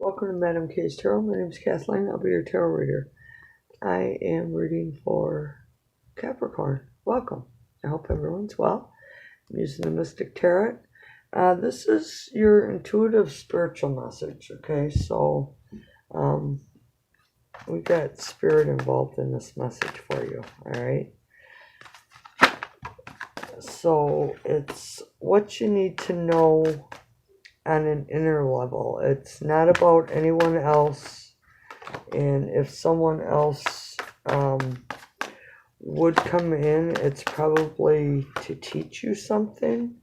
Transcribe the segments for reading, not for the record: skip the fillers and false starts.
Welcome to Madam K's Tarot. My name is Kathleen. I'll be your tarot reader. I am reading for Capricorn. Welcome. I hope everyone's well. I'm using the Mystic Tarot. This is your intuitive spiritual message, okay? So, we got spirit involved in this message for you, all right? So, it's what you need to know on an inner level. It's not about anyone else, and if someone else would come in, it's probably to teach you something.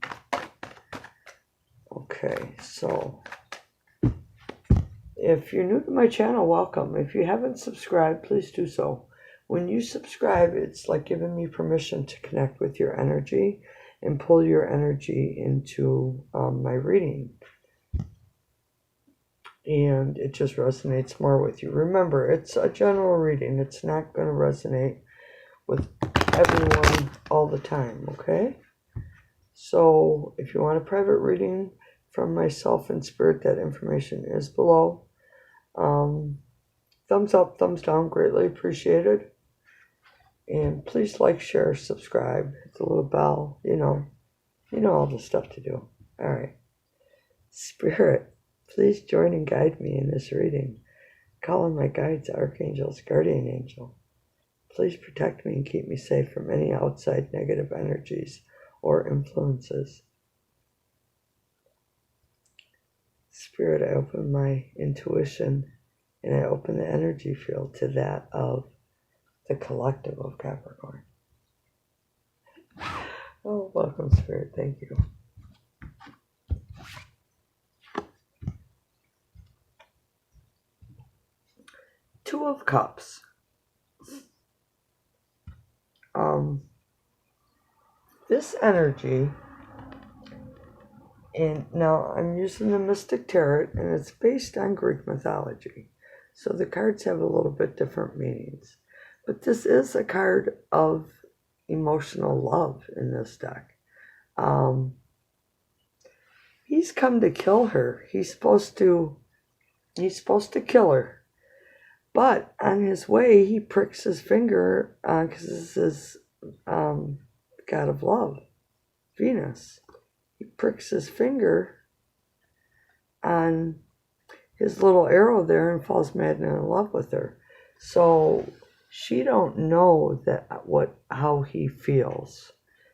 Okay, so if you're new to my channel, welcome. If you haven't subscribed, please do so. When you subscribe, it's like giving me permission to connect with your energy and pull your energy into my reading. And it just resonates more with you. Remember, it's a general reading. It's not going to resonate with everyone all the time, okay? So if you want a private reading from myself and spirit, that information is below. Thumbs up, thumbs down, greatly appreciated. And please like, share, subscribe, hit the little bell, you know all the stuff to do. All right. Spirit, please join and guide me in this reading. Call on my guides, archangels, guardian angel. Please protect me and keep me safe from any outside negative energies or influences. Spirit, I open my intuition and I open the energy field to that of the collective of Capricorn. Oh, welcome, Spirit. Thank you. Two of Cups. This energy, and now I'm using the Mystic Tarot, and it's based on Greek mythology. So the cards have a little bit different meanings. But this is a card of emotional love in this deck. He's come to kill her. He's supposed to kill her. But on his way, he pricks his finger, because this is god of love, Venus. He pricks his finger on his little arrow there and falls madly in love with her. So she don't know how he feels.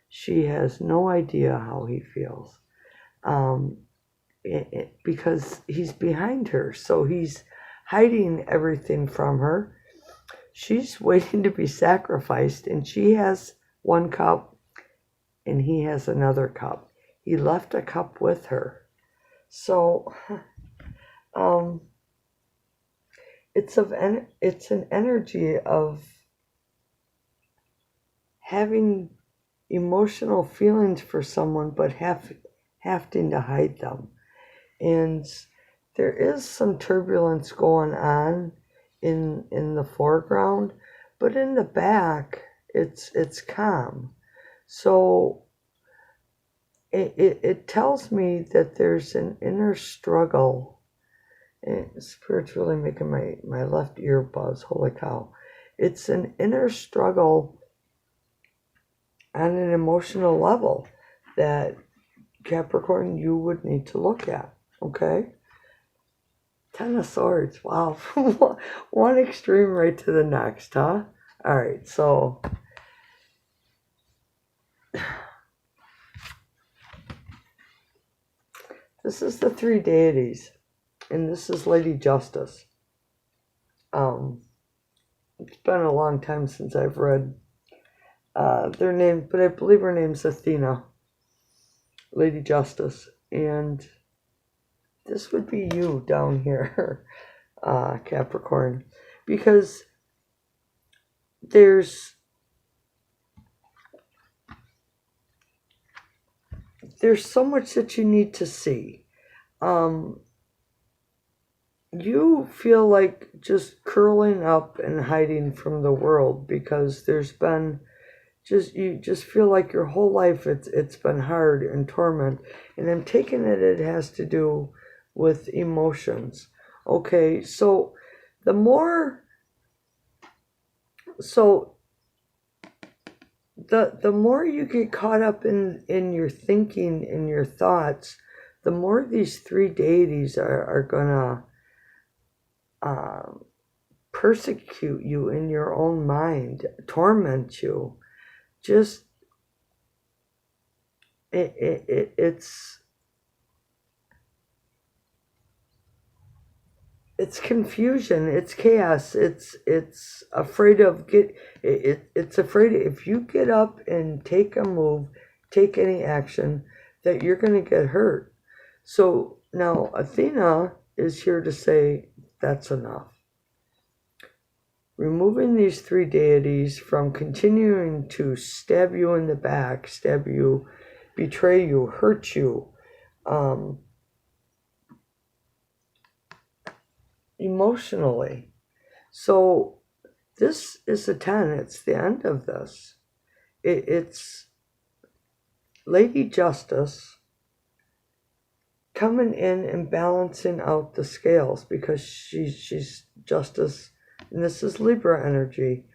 She has no idea how he feels, because he's behind her. So he's hiding everything from her. She's waiting to be sacrificed, and she has one cup and he has another cup. He left a cup with her. So it's an energy of having emotional feelings for someone but having to hide them. And there is some turbulence going on in the foreground, but in the back it's calm. So it tells me that there's an inner struggle. And Spirit's really making my left ear buzz. Holy cow. It's an inner struggle on an emotional level that, Capricorn, you would need to look at, okay? Ten of Swords. Wow. One extreme right to the next, huh? All right, so this is the three deities, and this is Lady Justice. It's been a long time since I've read their name, but I believe her name's Athena, Lady Justice, and this would be you down here, Capricorn, because there's so much that you need to see. You feel like just curling up and hiding from the world because there's been you just feel like your whole life it's been hard and torment. And I'm taking it has to do with emotions. Okay, so the more you get caught up in your thinking, in your thoughts, the more these three deities are gonna persecute you in your own mind, torment you. Just it's confusion, it's chaos, it's afraid of it's afraid if you get up and take a move, take any action, that you're going to get hurt. So now Athena is here to say that's enough. Removing these three deities from continuing to stab you in the back, stab you, betray you, hurt you, emotionally. So this is a 10. It's the end of this. It's Lady Justice coming in and balancing out the scales, because she's Justice, and this is Libra energy.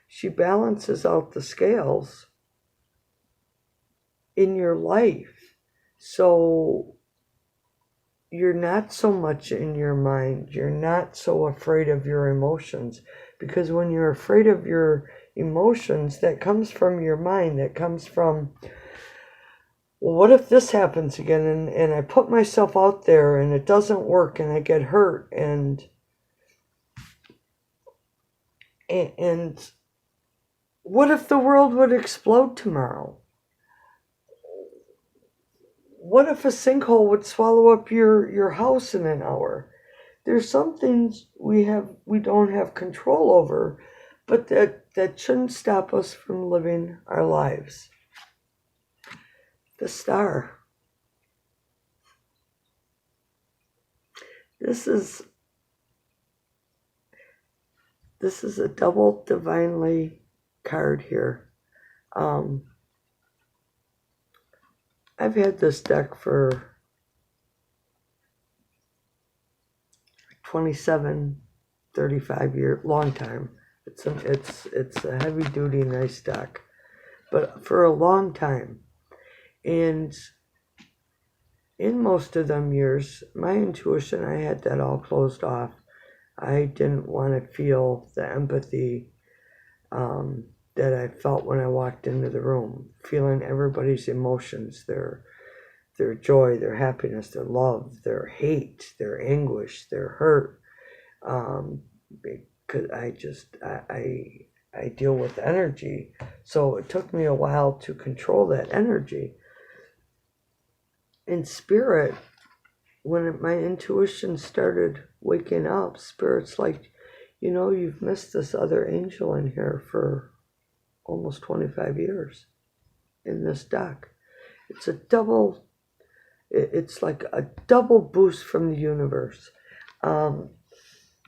She balances out the scales in your life, so you're not so much in your mind. You're not so afraid of your emotions, because when you're afraid of your emotions, that comes from your mind. That comes from, well, what if this happens again, and I put myself out there and it doesn't work and I get hurt, and what if the world would explode tomorrow? What if a sinkhole would swallow up your house in an hour? There's some things we don't have control over, but that shouldn't stop us from living our lives. The Star. This is a double divinely card here. I've had this deck for 27, 35 years, long time. It's a heavy duty, nice deck, but for a long time. And in most of them years, my intuition, I had that all closed off. I didn't want to feel the empathy that I felt when I walked into the room, feeling everybody's emotions, their joy, their happiness, their love, their hate, their anguish, their hurt. Because I deal with energy, so it took me a while to control that energy. In Spirit, when my intuition started waking up, Spirit's like, you've missed this other angel in here for almost 25 years in this deck. It's like a double boost from the universe.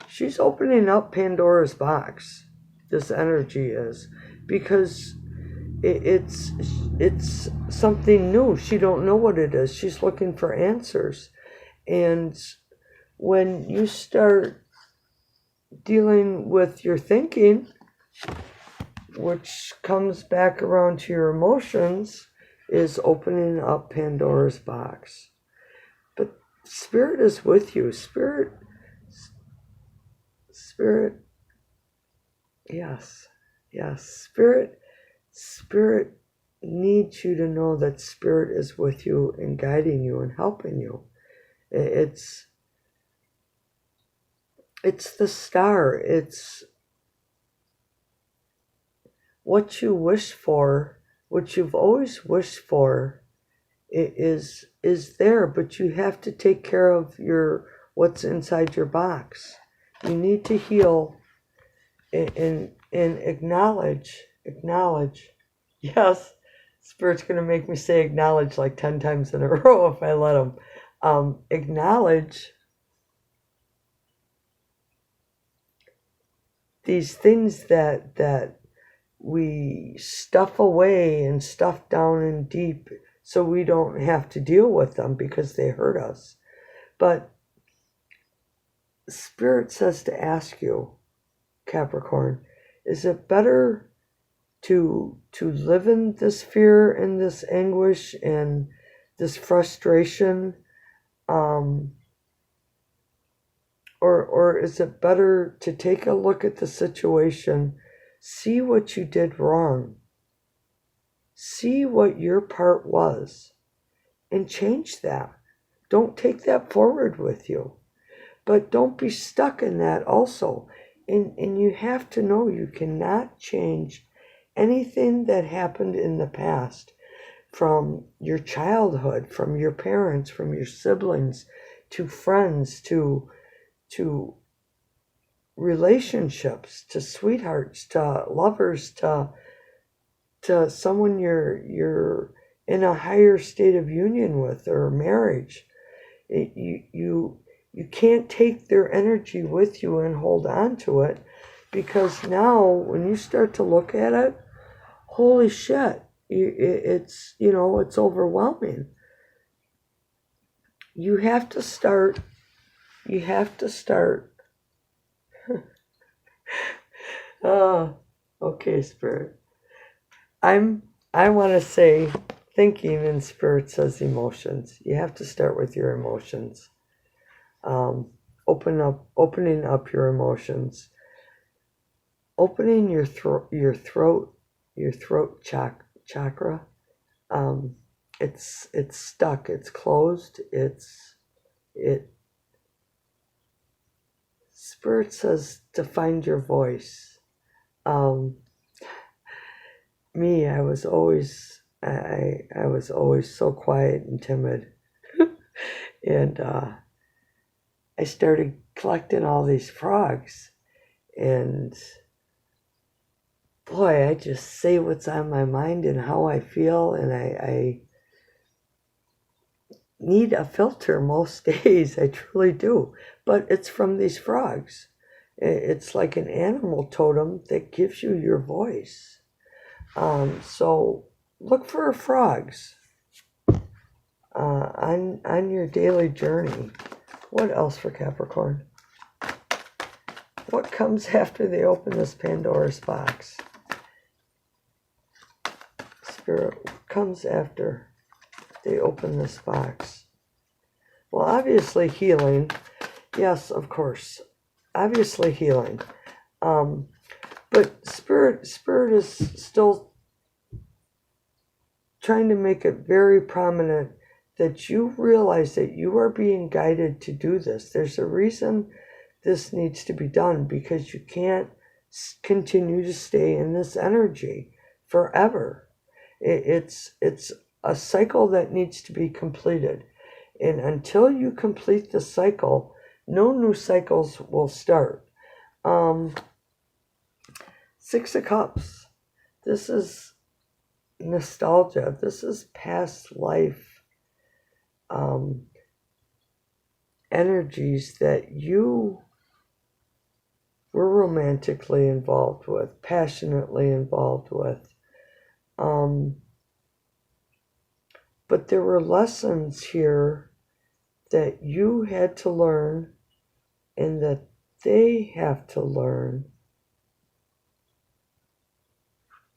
She's opening up Pandora's box, this energy is, because it's something new. She don't know what it is. She's looking for answers. And when you start dealing with your thinking, which comes back around to your emotions, is opening up Pandora's box. But Spirit is with you. Spirit, yes. Spirit needs you to know that Spirit is with you and guiding you and helping you. It's the star. It's what you wish for, what you've always wished for, is there, but you have to take care of what's inside your box. You need to heal and acknowledge. Yes, Spirit's going to make me say acknowledge like 10 times in a row if I let him. Acknowledge these things that we stuff away and stuff down in deep, so we don't have to deal with them because they hurt us. But Spirit says to ask you, Capricorn, is it better to live in this fear and this anguish and this frustration, or is it better to take a look at the situation, see what you did wrong, see what your part was, and change that? Don't take that forward with you, but don't be stuck in that also. And you have to know you cannot change anything that happened in the past, from your childhood, from your parents, from your siblings, to friends, to relationships, to sweethearts, to lovers, to someone you're in a higher state of union with, or marriage. You can't take their energy with you and hold on to it, because now when you start to look at it, holy shit, it's overwhelming. You have to start okay, Spirit. I want to say thinking, and Spirit says emotions. You have to start with your emotions. Opening up your emotions, opening your throat chakra. It's stuck, it's closed, Spirit says to find your voice. Me, I was always so quiet and timid. And I started collecting all these frogs, and boy, I just say what's on my mind and how I feel, and I need a filter most days. I truly do. But it's from these frogs. It's like an animal totem that gives you your voice. So look for frogs on your daily journey. What else for Capricorn? What comes after they open this Pandora's box? Spirit, what comes after they open this box? Well, obviously healing. Yes, of course. Obviously healing. But Spirit is still trying to make it very prominent that you realize that you are being guided to do this. There's a reason this needs to be done, because you can't continue to stay in this energy forever. It's a cycle that needs to be completed. And until you complete the cycle, no new cycles will start. Six of Cups. This is nostalgia. This is past life energies that you were romantically involved with, passionately involved with. But there were lessons here that you had to learn, and that they have to learn,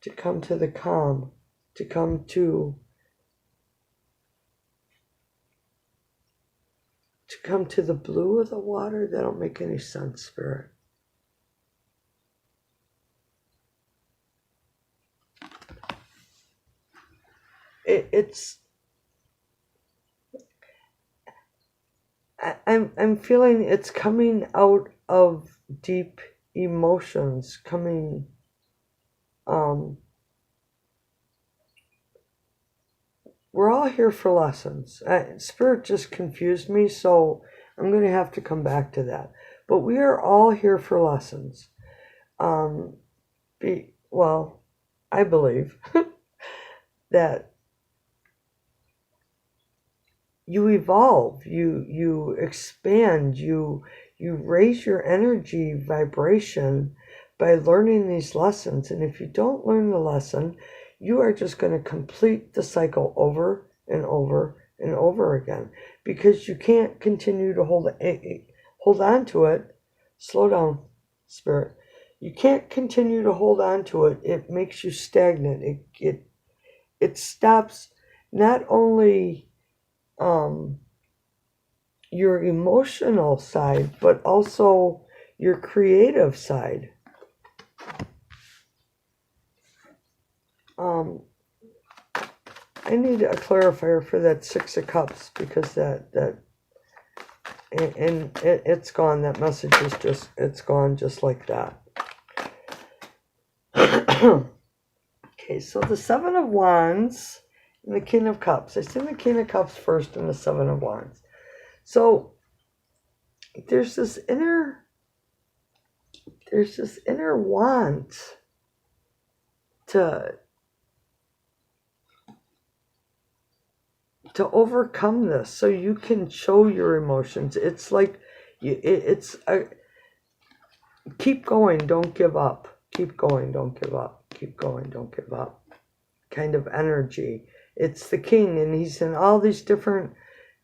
to come to the calm, to come to the blue of the water. That don't make any sense, Spirit. I'm feeling it's coming out of deep emotions, coming we're all here for lessons. Spirit just confused me, so I'm going to have to come back to that. But we are all here for lessons. I believe that you evolve, you expand, you raise your energy vibration by learning these lessons. And if you don't learn the lesson, you are just going to complete the cycle over and over and over again, because you can't continue to hold hold on to it. Slow down, Spirit. You can't continue to hold on to it. It makes you stagnant. It stops not only your emotional side, but also your creative side. I need a clarifier for that Six of Cups, because it's gone. That message is just, it's gone just like that. Okay, so the Seven of Wands and the King of Cups. I seen the King of Cups first and the Seven of Wands. So there's this inner want to overcome this, so you can show your emotions. It's like keep going, don't give up. Keep going, don't give up. Keep going, don't give up kind of energy. It's the king, and he's in all these different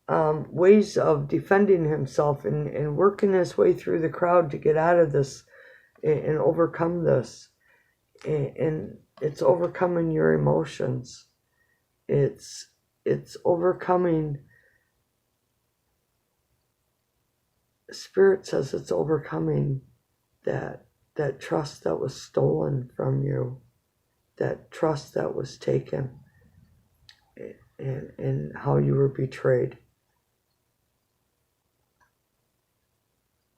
ways of defending himself and working his way through the crowd to get out of this and overcome this. And it's overcoming your emotions. It's overcoming. Spirit says it's overcoming that trust that was stolen from you, that trust that was taken, and how you were betrayed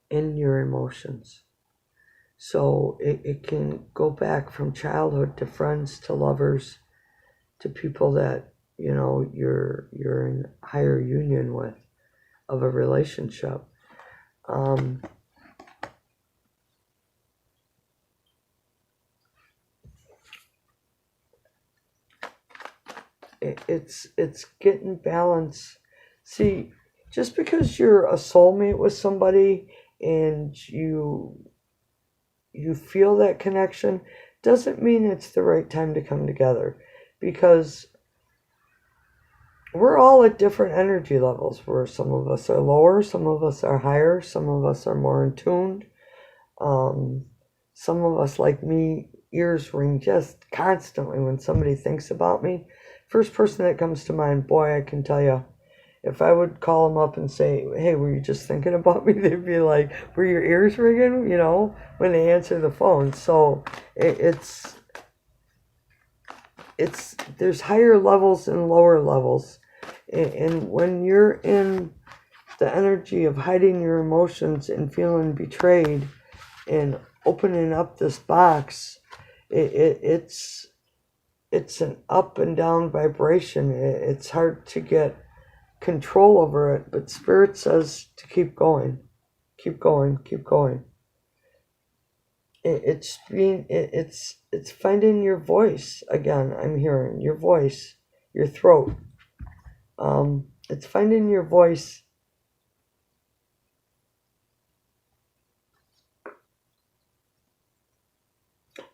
in your emotions. So it can go back from childhood to friends, to lovers, to people that, you know, you're in higher union with, of a relationship. It's getting balance. See, just because you're a soulmate with somebody and you feel that connection doesn't mean it's the right time to come together, because we're all at different energy levels, where some of us are lower, some of us are higher, some of us are more in tuned. Some of us, like me, ears ring just constantly when somebody thinks about me. First person that comes to mind, boy, I can tell you, if I would call them up and say, hey, were you just thinking about me? They'd be like, were your ears ringing? You know, when they answer the phone. So it's there's higher levels and lower levels. And when you're in the energy of hiding your emotions and feeling betrayed and opening up this box, it's an up and down vibration. It's hard to get control over it, but Spirit says to keep going, keep going, keep going. It's finding your voice again. I'm hearing your voice, your throat. It's finding your voice.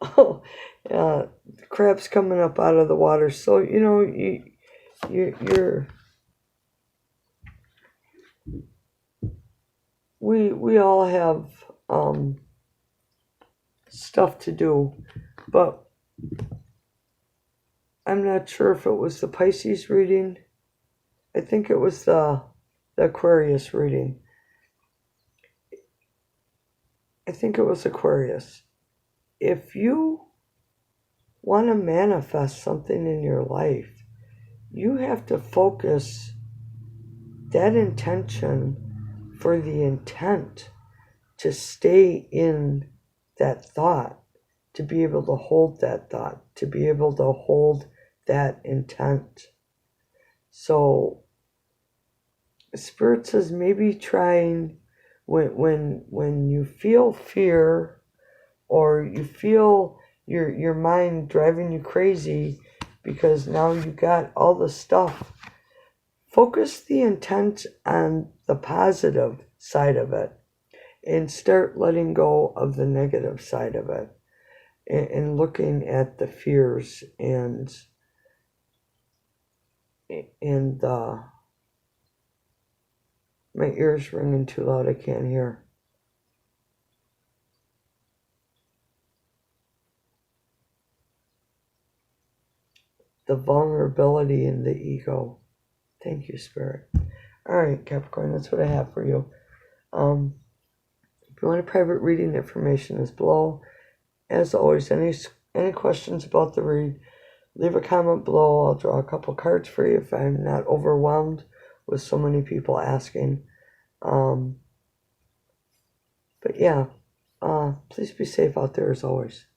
Oh, the crab's coming up out of the water. So, you know, you're we all have stuff to do, but I'm not sure if it was the Pisces reading. I think it was the Aquarius reading. I think it was Aquarius. If you want to manifest something in your life, you have to focus that intention for the intent to stay in that thought, to be able to hold that thought, to be able to hold that intent. So Spirit says maybe trying when you feel fear, or you feel your mind driving you crazy because now you got all the stuff, focus the intent on the positive side of it and start letting go of the negative side of it, and looking at the fears and My ears ringing too loud, I can't hear. The vulnerability in the ego. Thank you, Spirit. All right, Capricorn, that's what I have for you. If you want a private reading, information is below. As always, any questions about the read, leave a comment below. I'll draw a couple cards for you if I'm not overwhelmed with so many people asking. But yeah, please be safe out there as always.